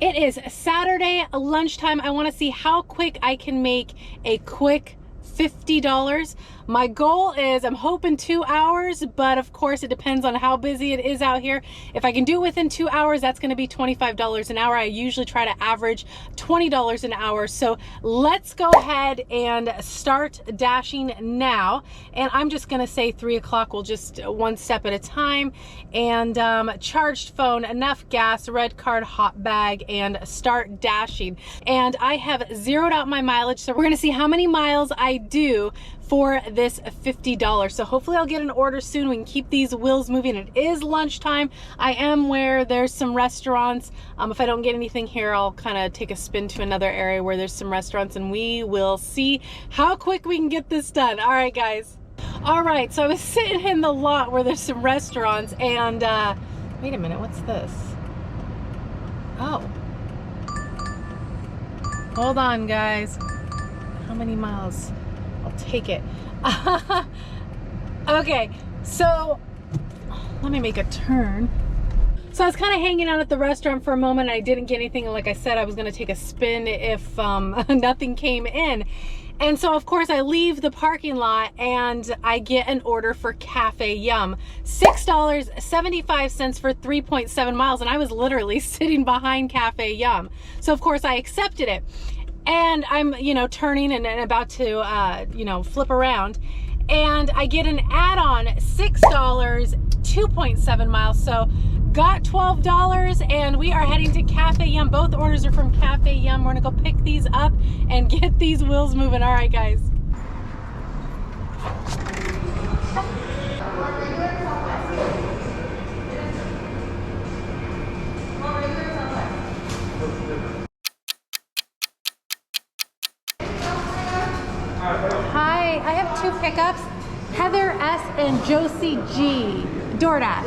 It is Saturday lunchtime. I want to see how quick I can make a quick $50. My goal is, I'm hoping 2 hours, but of course it depends on how busy it is out here. If I can do it within 2 hours, that's going to be $25 an hour. I usually try to average $20 an hour. So let's go ahead and start dashing now. And I'm just going to say 3 o'clock. We'll just one step at a time. And charged phone, enough gas, red card, hot bag, and start dashing. And I have zeroed out my mileage. So we're going to see how many miles I do for this $50. So hopefully I'll get an order soon. We can keep these wheels moving. It is lunchtime. I am where there's some restaurants. If I don't get anything here, I'll kind of take a spin to another area where there's some restaurants, and we will see how quick we can get this done. All right, guys. All right, so I was sitting in the lot where there's some restaurants, and wait a minute, what's this? Oh. Hold on, guys. How many miles? I'll take it. Okay, so let me make a turn. So I was kind of hanging out at the restaurant for a moment. I didn't get anything. Like I said, I was going to take a spin if nothing came in. And so of course I leave the parking lot and I get an order for Cafe Yum. $6.75 for 3.7 miles. And I was literally sitting behind Cafe Yum. So of course I accepted it. And I'm, turning and about to, flip around. And I get an add-on, $6, 2.7 miles. So got $12, and we are heading to Cafe Yum. Both orders are from Cafe Yum. We're gonna go pick these up and get these wheels moving. All right, guys. Hi, I have 2 pickups, Heather S. and Josie G. DoorDash.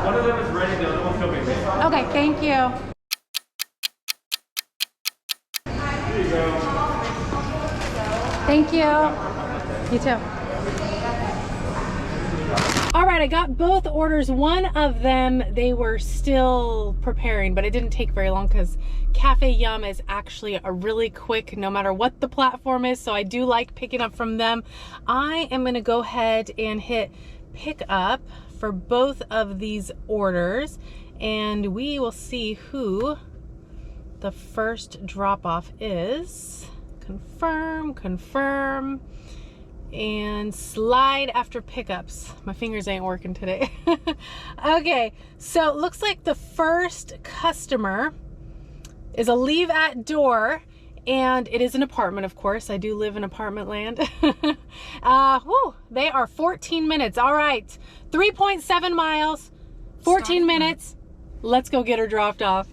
One of them is ready, the other one's coming. Okay, thank you. Here you go. Thank you. You too. All right, I got both orders. One of them, they were still preparing, but it didn't take very long because Cafe Yum is actually a really quick, no matter what the platform is. So I do like picking up from them. I am gonna go ahead and hit pick up for both of these orders, and we will see who the first drop off is. Confirm, confirm. And slide after pickups. My fingers ain't working today. Okay, so it looks like the first customer is a leave at door, and it is an apartment, of course. I do live in apartment land. They are 14 minutes. All right, 3.7 miles, 14 minutes. Let's go get her dropped off.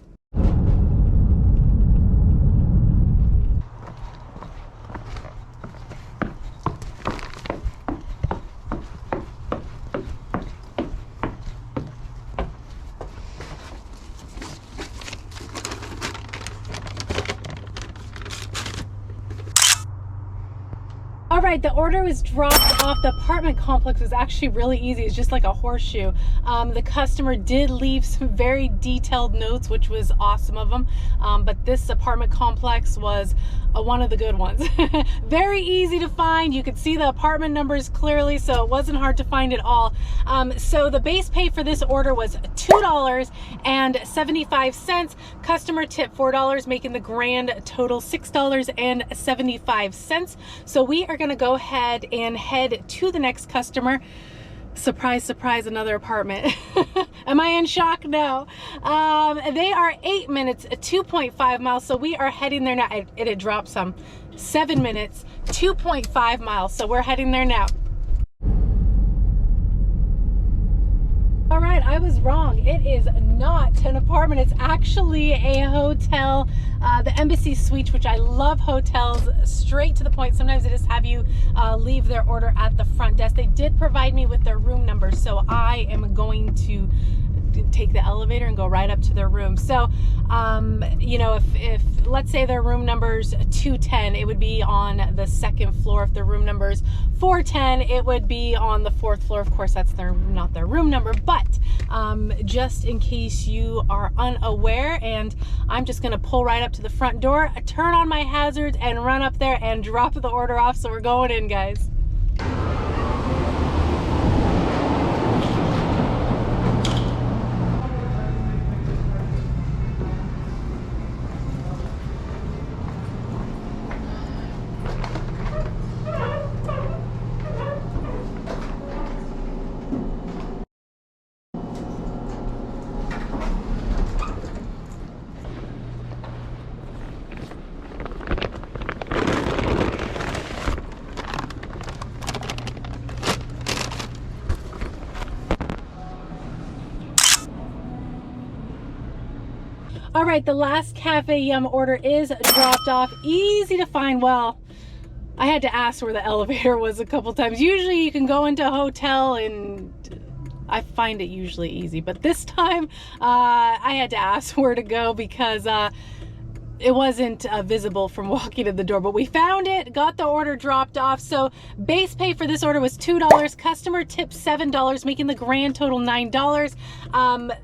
All right, the order was dropped off. The apartment complex was actually really easy. It's just like a horseshoe. The customer did leave some very detailed notes, which was awesome of them. But this apartment complex was one of the good ones. Very easy to find. You could see the apartment numbers clearly, so it wasn't hard to find it all. So the base pay for this order was $2.75. Customer tip $4, making the grand total $6.75. So we are going to go ahead and head to the next customer. Surprise, surprise, another apartment. Am I in shock? No. They are 8 minutes, 2.5 miles. So we are heading there now. It had dropped some. 7 minutes, 2.5 miles. So we're heading there now. All right, I was wrong. It is not an apartment. It's actually a hotel, the Embassy Suites, which I love hotels, straight to the point. Sometimes they just have you leave their order at the front desk. They did provide me with their room number, so I am going to take the elevator and go right up to their room. So, you know, if let's say their room number's 210, it would be on the second floor. If their room number's 410, it would be on the fourth floor. Of course, that's not their room number, but just in case you are unaware, and I'm just gonna pull right up to the front door, turn on my hazards, and run up there and drop the order off. So we're going in, guys. All right, the last Cafe Yum order is dropped off. Easy to find. Well, I had to ask where the elevator was a couple times. Usually you can go into a hotel and I find it usually easy, but this time I had to ask where to go because it wasn't visible from walking in the door, but we found it, got the order dropped off. So base pay for this order was $2, customer tip $7, making the grand total $9.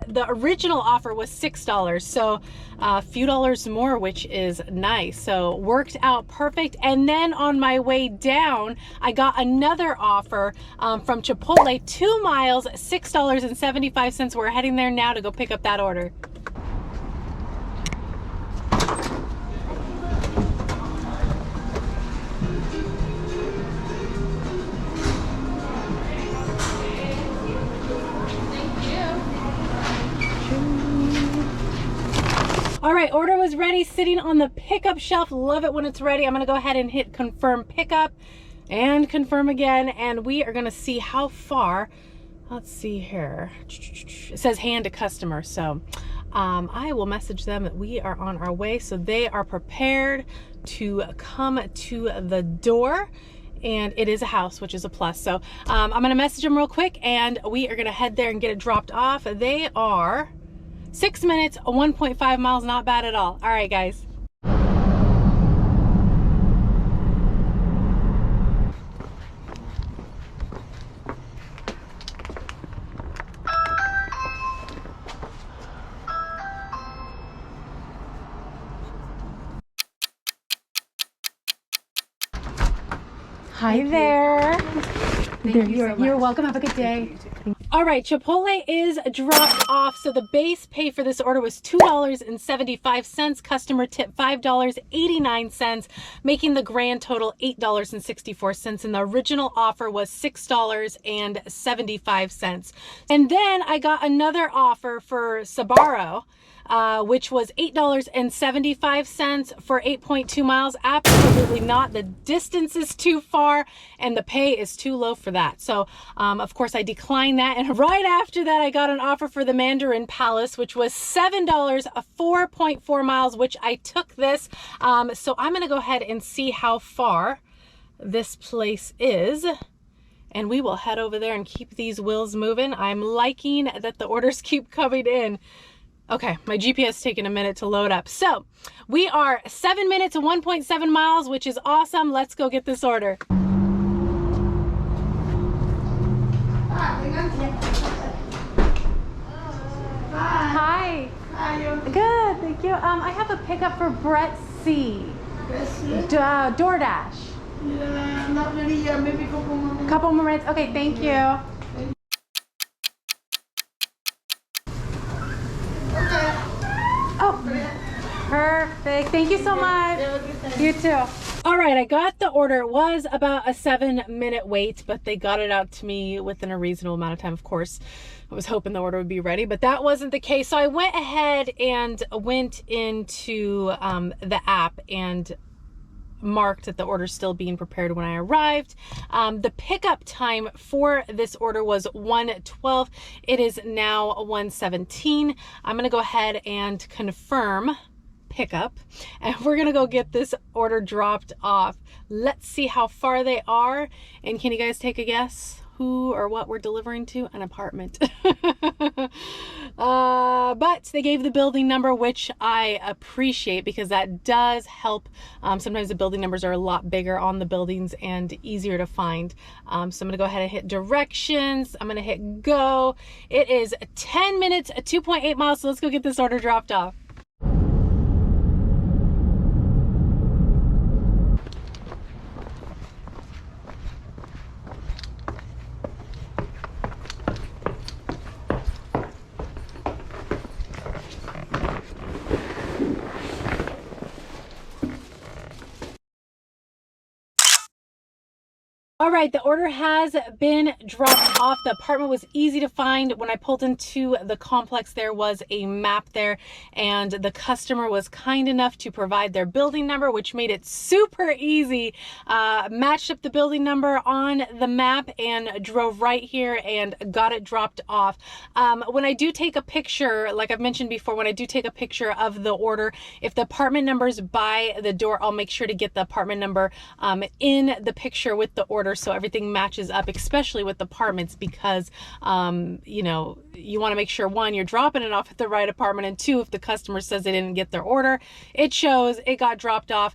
The original offer was $6, so a few dollars more, which is nice. So worked out perfect. And then on my way down, I got another offer from Chipotle, 2 miles, $6.75. We're heading there now to go pick up that order. All right, order was ready, sitting on the pickup shelf. Love it when it's ready. I'm gonna go ahead and hit confirm pickup and confirm again, and we are gonna see how far. Let's see here. It says hand to customer, so I will message them that we are on our way, so they are prepared to come to the door. And it is a house, which is a plus. So I'm gonna message them real quick, and we are gonna head there and get it dropped off. They are 6 minutes, 1.5 miles, not bad at all. All right, guys. Hi there. You're welcome. Have a good day. All right, Chipotle is dropped off. So the base pay for this order was $2.75. Customer tip $5.89, making the grand total $8.64. And the original offer was $6.75. And then I got another offer for Sbarro, which was $8.75 for 8.2 miles. Absolutely not. The distance is too far and the pay is too low for that. So, of course, I declined that. And right after that, I got an offer for the Mandarin Palace, which was $7, 4.4 miles, which I took this. So I'm going to go ahead and see how far this place is. And we will head over there and keep these wheels moving. I'm liking that the orders keep coming in. Okay, my GPS is taking a minute to load up. So we are 7 minutes and 1.7 miles, which is awesome. Let's go get this order. Hi. Good, thank you. I have a pickup for Brett C. DoorDash. Yeah, not really yet, maybe a couple more minutes. Couple more minutes. Okay, thank you. Oh, perfect. Thank you so much. You too. All right, I got the order. It was about a 7-minute wait, but they got it out to me within a reasonable amount of time. Of course, I was hoping the order would be ready, but that wasn't the case. So I went ahead and went into the app and marked that the order is still being prepared when I arrived. The pickup time for this order was 1:12. It is now 1:17. I'm gonna go ahead and confirm pickup, and we're gonna go get this order dropped off. Let's see how far they are, and can you guys take a guess who or what we're delivering to? An apartment. But they gave the building number, which I appreciate because that does help. Sometimes the building numbers are a lot bigger on the buildings and easier to find. So I'm going to go ahead and hit directions. I'm going to hit go. It is 10 minutes, 2.8 miles. So let's go get this order dropped off. All right, the order has been dropped off. The apartment was easy to find. When I pulled into the complex, there was a map there, and the customer was kind enough to provide their building number, which made it super easy. Matched up the building number on the map and drove right here and got it dropped off. When I do take a picture, like I've mentioned before, when I do take a picture of the order, if the apartment number's by the door, I'll make sure to get the apartment number in the picture with the order, so everything matches up, especially with apartments, because you know, you want to make sure, one, you're dropping it off at the right apartment, and two, if the customer says they didn't get their order, it shows it got dropped off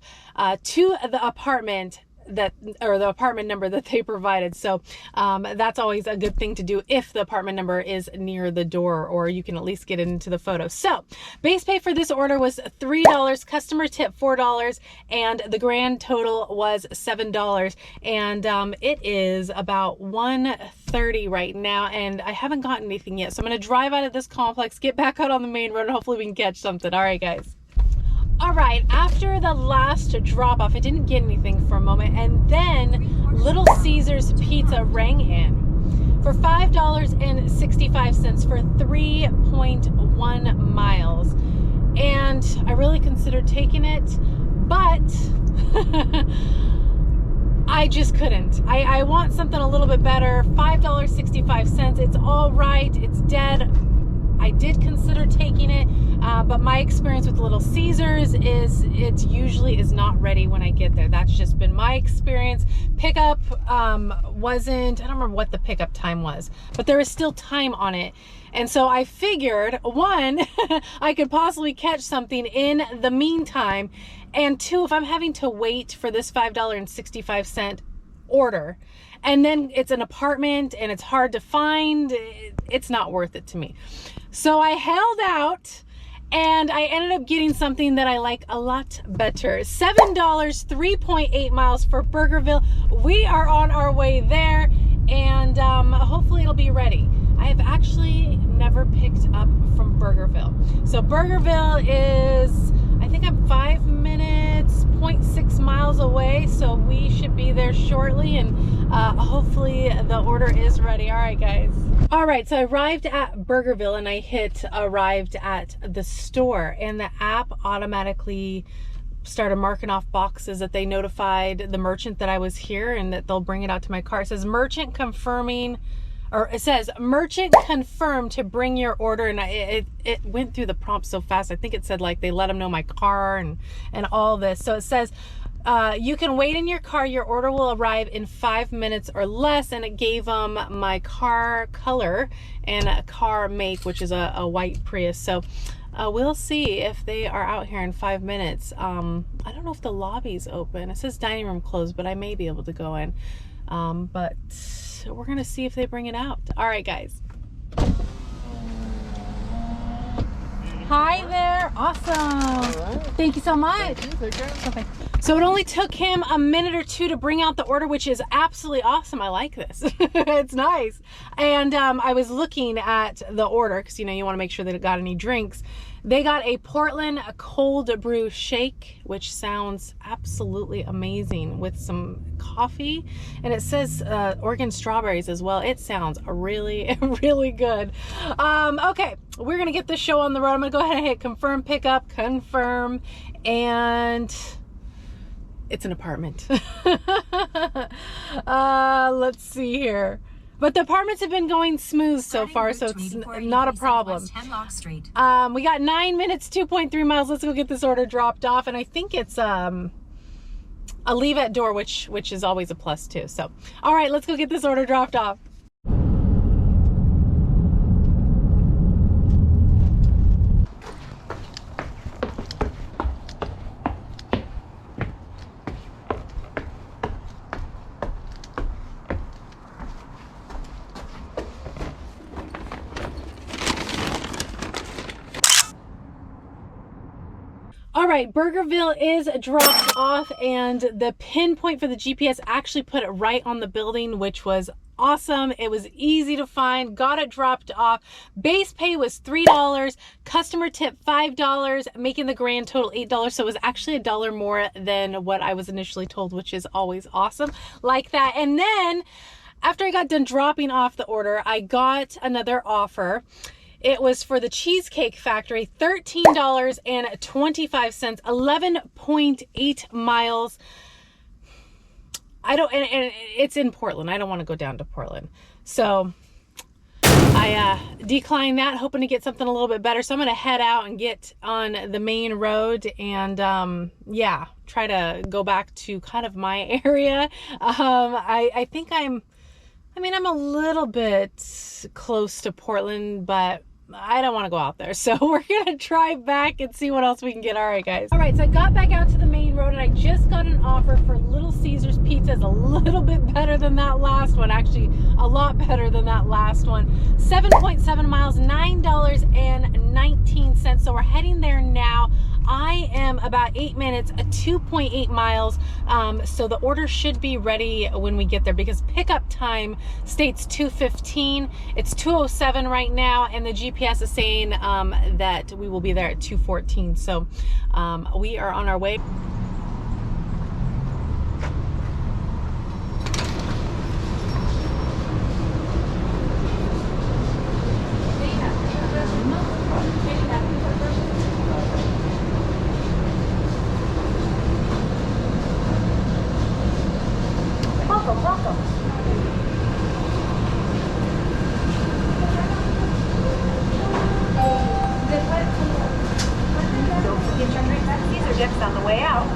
to the apartment that, or the apartment number that they provided. So that's always a good thing to do if the apartment number is near the door, or you can at least get it into the photo. So base pay for this order was $3, customer tip $4, and the grand total was $7. And it is about 1:30 right now, and I haven't gotten anything yet. So I'm going to drive out of this complex, get back out on the main road, and hopefully we can catch something. All right, guys. All right, after the last drop off, I didn't get anything for a moment, and then Little Caesars Pizza rang in for $5.65 for 3.1 miles. And I really considered taking it, but I just couldn't. I want something a little bit better. $5.65, it's all right, it's dead. I did consider taking it, but my experience with Little Caesars is it usually is not ready when I get there. That's just been my experience. Pickup wasn't, I don't remember what the pickup time was, but there is still time on it. And so I figured, one, I could possibly catch something in the meantime, and two, if I'm having to wait for this $5.65 order, and then it's an apartment and it's hard to find, it's not worth it to me. So I held out, and I ended up getting something that I like a lot better. $7, 3.8 miles for Burgerville. We are on our way there, and hopefully it'll be ready. I have actually never picked up from Burgerville. So Burgerville is, I think I'm 5 minutes, 0.6 miles away, so we should be there shortly, and hopefully the order is ready. All right, guys. All right, so I arrived at Burgerville, and I hit arrived at the store, and the app automatically started marking off boxes that they notified the merchant that I was here and that they'll bring it out to my car. It says merchant confirming, or it says merchant confirmed to bring your order, and it went through the prompt so fast. I think it said like they let them know my car and all this. So it says you can wait in your car, your order will arrive in 5 minutes or less, and it gave them my car color and a car make, which is a white Prius. So we'll see if they are out here in 5 minutes. I don't know if the lobby's open. It says dining room closed, but I may be able to go in. But we're gonna see if they bring it out. All right, guys. Hi there. Awesome. Right. Thank you so much. Thank you. Take care. Okay. So it only took him a minute or two to bring out the order, which is absolutely awesome. I like this. It's nice. And I was looking at the order because, you know, you want to make sure that it got any drinks. They got a Portland cold brew shake, which sounds absolutely amazing, with some coffee, and it says Oregon strawberries as well. It sounds really, really good. Okay, we're gonna get this show on the road. I'm gonna go ahead and hit confirm pickup, confirm, and it's an apartment. Let's see here. But the apartments have been going smooth so far, so it's not a problem. We got 9 minutes, 2.3 miles. Let's go get this order dropped off. And I think it's a leave at door, which is always a plus too. So, all right, let's go get this order dropped off. All right, Burgerville is dropped off, and the pinpoint for the GPS actually put it right on the building, which was awesome. It was easy to find, got it dropped off. Base pay was $3, customer tip $5, making the grand total $8. So it was actually $1 more than what I was initially told, which is always awesome like that. And then after I got done dropping off the order, I got another offer. It was for the Cheesecake Factory, $13.25, 11.8 miles. And it's in Portland. I don't want to go down to Portland. So I declined that, hoping to get something a little bit better. So I'm going to head out and get on the main road and, yeah, try to go back to kind of my area. I think I'm a little bit close to Portland, but I don't want to go out there. So we're going to drive back and see what else we can get. All right, guys. All right, so I got back out to the main road and I just got an offer for Little Caesars Pizza. It's a little bit better than that last one. Actually, a lot better than that last one. 7.7 miles, $9.19. So we're heading there now. I am about 8 minutes, 2.8 miles. So the order should be ready when we get there because pickup time states 2:15. It's 2:07 right now, and the GPS is saying that we will be there at 2:14. So we are on our way. On the way out.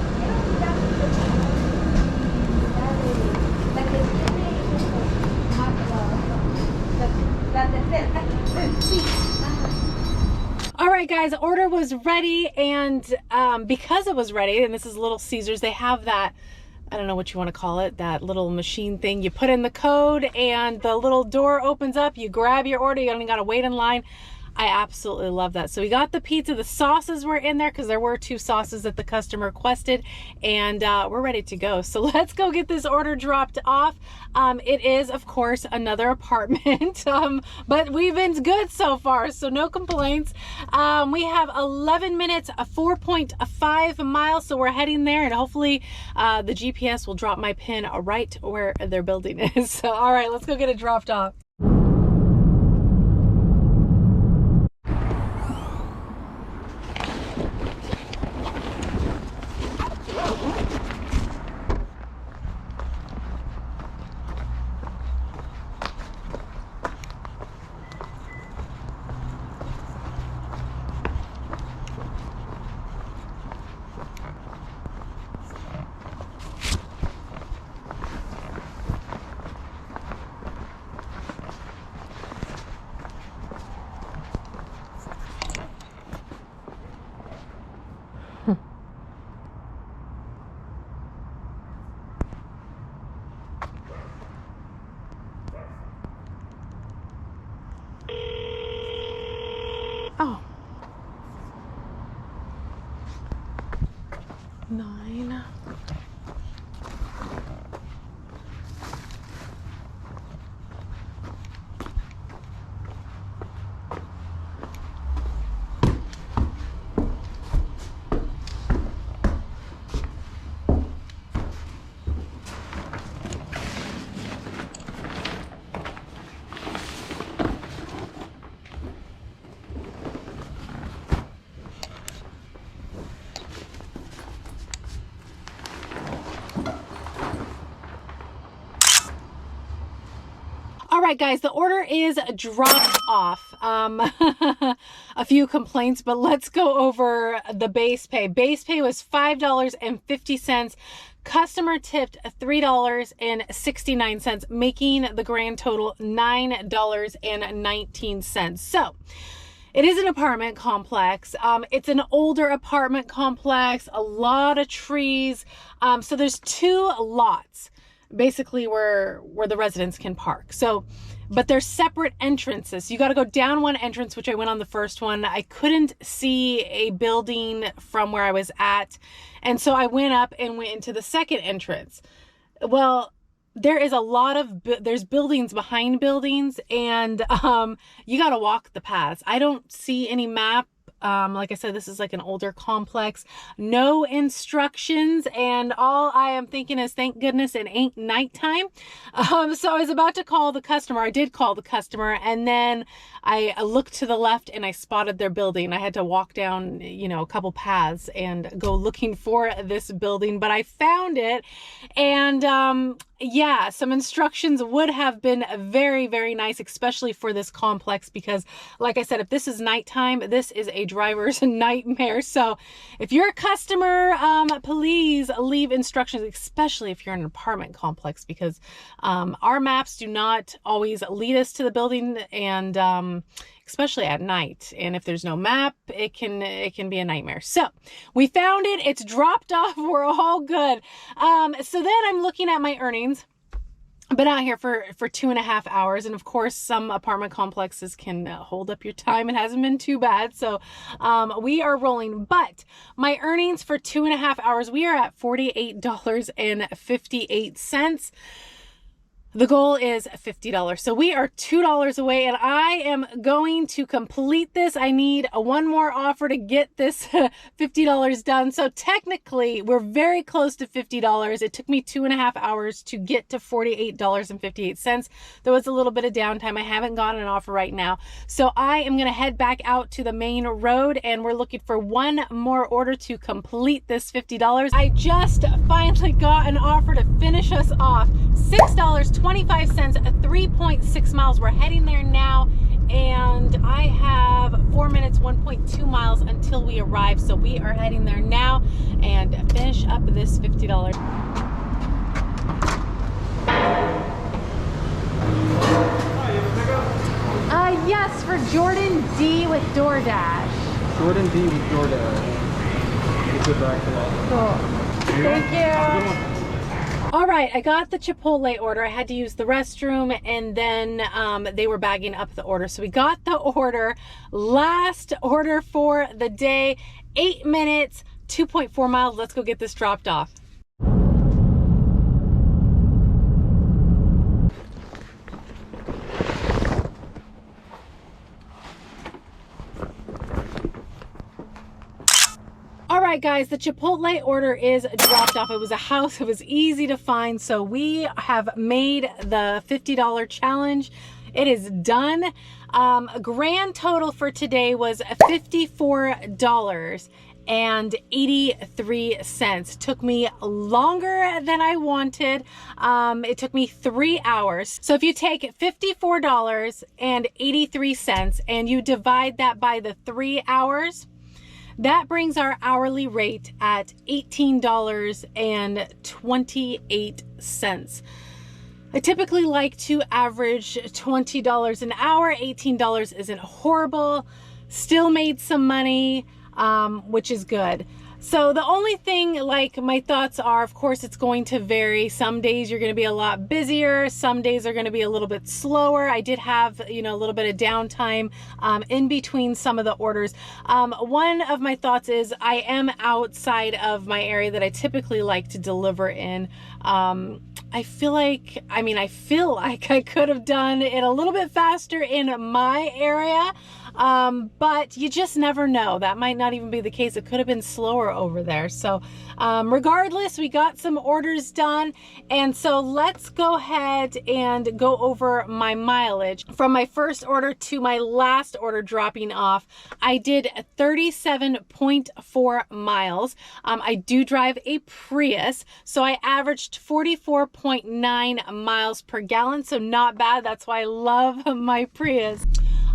All right, guys, order was ready, and because it was ready, and this is Little Caesars, they have that, I don't know what you want to call it, that little machine thing. You put in the code and the little door opens up, you grab your order, you only got to wait in line. I absolutely love that. So we got the pizza, the sauces were in there because there were 2 sauces that the customer requested, and we're ready to go. So let's go get this order dropped off. It is, of course, another apartment, but we've been good so far, so no complaints. We have 11 minutes, 4.5 miles, so we're heading there, and hopefully the GPS will drop my pin right where their building is. So, all right, let's go get it dropped off. Oh. 9. All right, guys, the order is dropped off. A few complaints, but let's go over the base pay. Base pay was $5.50. Customer tipped $3.69, making the grand total $9.19. So it is an apartment complex. It's an older apartment complex, a lot of trees. So there's 2 lots. basically where the residents can park. So, but they're separate entrances. You got to go down one entrance, which I went on the first one. I couldn't see a building from where I was at. And so I went up and went into the second entrance. Well, there is a lot of, there's buildings behind buildings, and you got to walk the paths. I don't see any map. Like I said, this is like an older complex, no instructions, and all I am thinking is, thank goodness it ain't nighttime. So I was about to call the customer. I did call the customer, and then I looked to the left and I spotted their building. I had to walk down, you know, a couple paths and go looking for this building, but I found it. And yeah, some instructions would have been very, very nice, especially for this complex, because like I said, if this is nighttime, this is a driver's nightmare. So if you're a customer, please leave instructions, especially if you're in an apartment complex, because our maps do not always lead us to the building, and especially at night. And if there's no map, it can be a nightmare. So we found it. It's dropped off. We're all good. So then I'm looking at my earnings. I've been out here for 2.5 hours. And of course, some apartment complexes can hold up your time. It hasn't been too bad. So we are rolling. But my earnings for 2.5 hours, we are at $48.58. The goal is $50. So we are $2 away, and I am going to complete this. I need one more offer to get this $50 done. So technically we're very close to $50. It took me 2.5 hours to get to $48.58. There was a little bit of downtime. I haven't gotten an offer right now. So I am going to head back out to the main road, and we're looking for one more order to complete this $50. I just finally got an offer to finish us off. $6.25, 3.6 miles. We're heading there now, and I have 4 minutes, 1.2 miles until we arrive. So we are heading there now and finish up this $50. Yes, for Jordan D with DoorDash. Jordan D with DoorDash. Get it back to that. Cool. Thank you. All right, I got the Chipotle order. I had to use the restroom, and then they were bagging up the order. So we got the order, last order for the day, 8 minutes, 2.4 miles. Let's go get this dropped off. All right, guys, the Chipotle order is dropped off. It was a house. It was easy to find. So we have made the $50 challenge. It is done. Grand total for today was $54.83. Took me longer than I wanted. It took me 3 hours. So if you take $54.83 and you divide that by the 3 hours, that brings our hourly rate at $18.28. I typically like to average $20 an hour. $18 isn't horrible. Still made some money, which is good. So the only thing, like, my thoughts are, of course, it's going to vary. Some days you're going to be a lot busier. Some days are going to be a little bit slower. I did have, you know, a little bit of downtime in between some of the orders. One of my thoughts is I am outside of my area that I typically like to deliver in. I feel like I could have done it a little bit faster in my area. But you just never know. That might not even be the case. It could have been slower over there. So regardless, we got some orders done. And so let's go ahead and go over my mileage. From my first order to my last order dropping off, I did 37.4 miles. I do drive a Prius, so I averaged 44.9 miles per gallon. So not bad. That's why I love my Prius.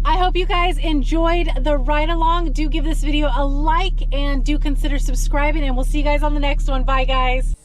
I hope you guys enjoyed the ride along. Do give this video a like and do consider subscribing, and we'll see you guys on the next one. Bye, guys.